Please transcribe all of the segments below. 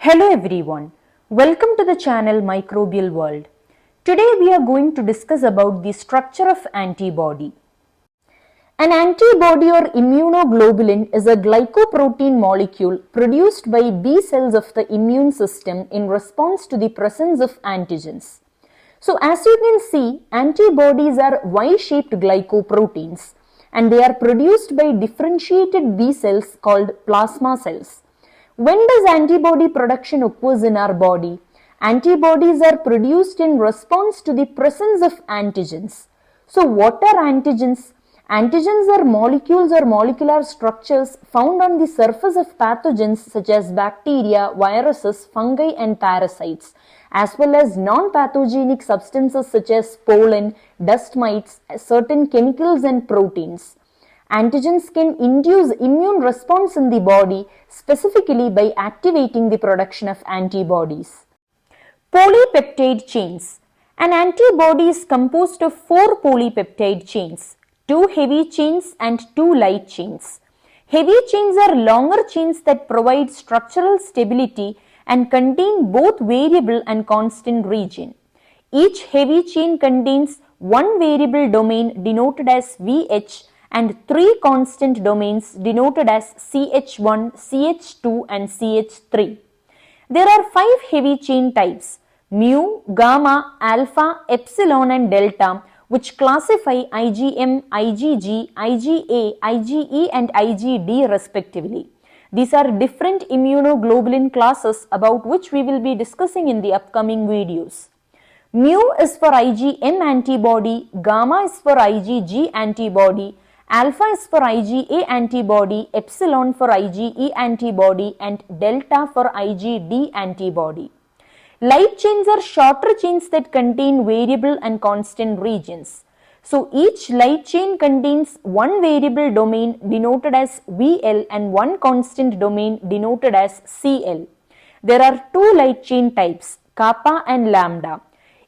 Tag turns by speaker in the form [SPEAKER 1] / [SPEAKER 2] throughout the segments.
[SPEAKER 1] Hello everyone, welcome to the channel Microbial World. Today we are going to discuss about the structure of antibody. An antibody or immunoglobulin is a glycoprotein molecule produced by B cells of the immune system in response to the presence of antigens. So as you can see, antibodies are Y-shaped glycoproteins and they are produced by differentiated B cells called plasma cells. When does antibody production occurs in our body? Antibodies are produced in response to the presence of antigens. So what are antigens? Antigens are molecules or molecular structures found on the surface of pathogens such as bacteria, viruses, fungi and parasites, as well as non-pathogenic substances such as pollen, dust mites, certain chemicals and proteins. Antigens can induce immune response in the body, specifically by activating the production of antibodies. Polypeptide chains. An antibody is composed of 4 polypeptide chains, 2 heavy chains and 2 light chains. Heavy chains are longer chains that provide structural stability and contain both variable and constant region. Each heavy chain contains one variable domain denoted as VH and 3 constant domains denoted as CH1, CH2 and CH3. There are 5 heavy chain types: mu, gamma, alpha, epsilon and delta, which classify IgM, IgG, IgA, IgE and IgD respectively. These are different immunoglobulin classes about which we will be discussing in the upcoming videos. Mu is for IgM antibody, gamma is for IgG antibody, alpha is for IgA antibody, epsilon for IgE antibody and delta for IgD antibody. Light chains are shorter chains that contain variable and constant regions. So each light chain contains one variable domain denoted as VL and one constant domain denoted as CL. There are 2 light chain types, kappa and lambda.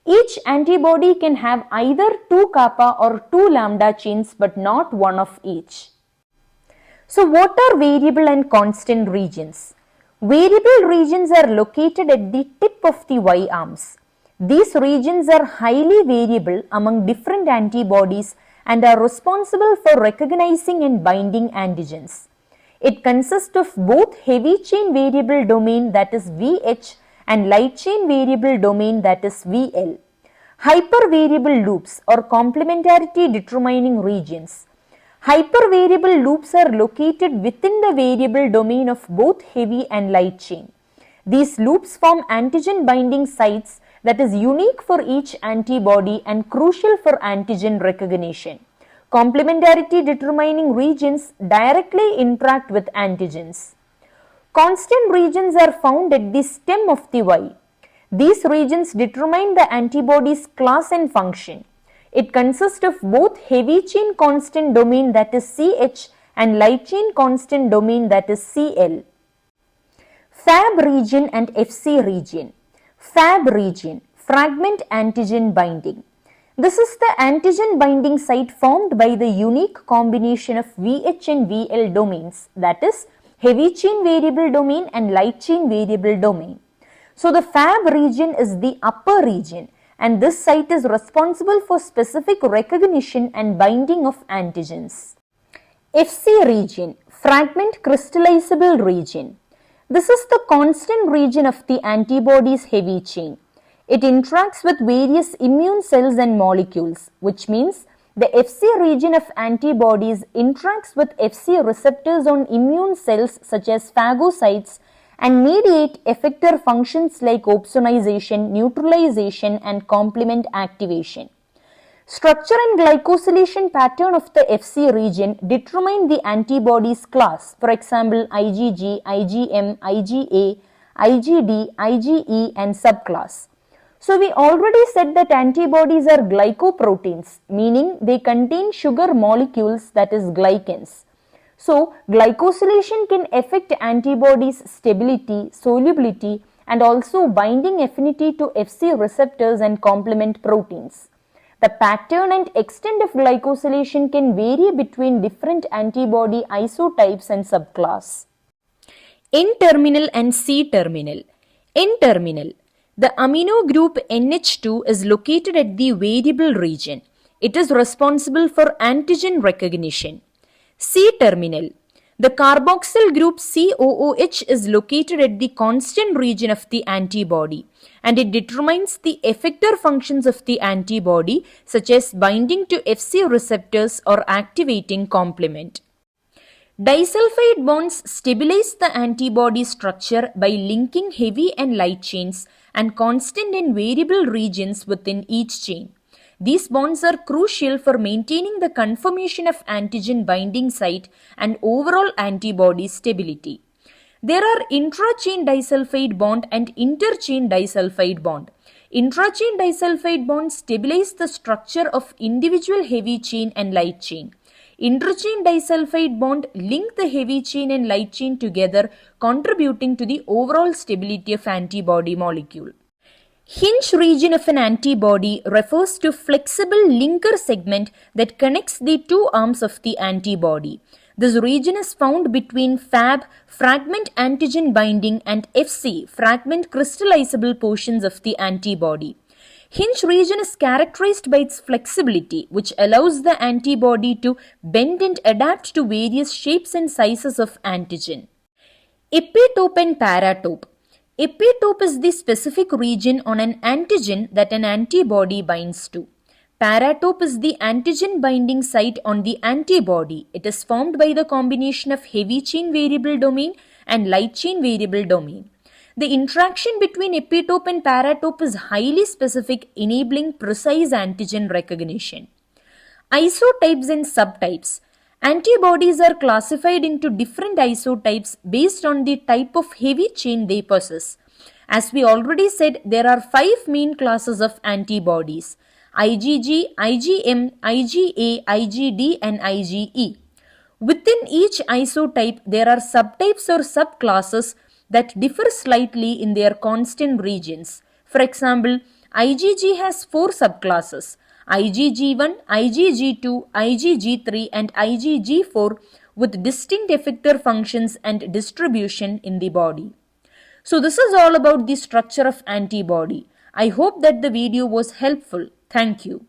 [SPEAKER 1] Each antibody can have either 2 kappa or 2 lambda chains but not one of each. So what are variable and constant regions? Variable regions are located at the tip of the Y arms. These regions are highly variable among different antibodies and are responsible for recognizing and binding antigens. It consists of both heavy chain variable domain, that is VH, and light chain variable domain, that is VL. Hypervariable loops or complementarity determining regions. Hypervariable loops are located within the variable domain of both heavy and light chain. These loops form antigen binding sites that is unique for each antibody and crucial for antigen recognition. Complementarity determining regions directly interact with antigens. Constant regions are found at the stem of the Y. These regions determine the antibody's class and function. It consists of both heavy chain constant domain, that is CH, and light chain constant domain, that is CL. Fab region and FC region. Fab region, fragment antigen binding. This is the antigen binding site formed by the unique combination of VH and VL domains, that is heavy chain variable domain and light chain variable domain. So the Fab region is the upper region and this site is responsible for specific recognition and binding of antigens. FC region, fragment crystallizable region. This is the constant region of the antibody's heavy chain. It interacts with various immune cells and molecules, which means the FC region of antibodies interacts with FC receptors on immune cells such as phagocytes and mediate effector functions like opsonization, neutralization and complement activation. Structure and glycosylation pattern of the FC region determine the antibody's class, for example IgG, IgM, IgA, IgD, IgE and subclass. So we already said that antibodies are glycoproteins, meaning they contain sugar molecules, that is glycans. So glycosylation can affect antibodies' stability, solubility and also binding affinity to FC receptors and complement proteins. The pattern and extent of glycosylation can vary between different antibody isotypes and subclass. N-terminal and C-terminal. N-terminal. The amino group NH2 is located at the variable region. It is responsible for antigen recognition. C-terminal. The carboxyl group COOH is located at the constant region of the antibody, and it determines the effector functions of the antibody, such as binding to Fc receptors or activating complement. Disulfide bonds stabilize the antibody structure by linking heavy and light chains and constant and variable regions within each chain. These bonds are crucial for maintaining the conformation of antigen binding site and overall antibody stability. There are intrachain disulfide bond and interchain disulfide bond. Intrachain disulfide bonds stabilize the structure of individual heavy chain and light chain. Interchain disulfide bond link the heavy chain and light chain together, contributing to the overall stability of antibody molecule. Hinge region of an antibody refers to flexible linker segment that connects the two arms of the antibody. This region is found between Fab, fragment antigen binding, and Fc, fragment crystallizable portions of the antibody. Hinge region is characterized by its flexibility, which allows the antibody to bend and adapt to various shapes and sizes of antigen. Epitope and paratope. Epitope is the specific region on an antigen that an antibody binds to. Paratope is the antigen binding site on the antibody. It is formed by the combination of heavy chain variable domain and light chain variable domain. The interaction between epitope and paratope is highly specific, enabling precise antigen recognition. Isotypes and subtypes. Antibodies are classified into different isotypes based on the type of heavy chain they possess. As we already said, there are 5 main classes of antibodies: IgG, IgM, IgA, IgD, and IgE. Within each isotype, there are subtypes or subclasses that differ slightly in their constant regions. For example, IgG has 4 subclasses: IgG1, IgG2, IgG3, and IgG4, with distinct effector functions and distribution in the body. So this is all about the structure of antibody. I hope that the video was helpful. Thank you.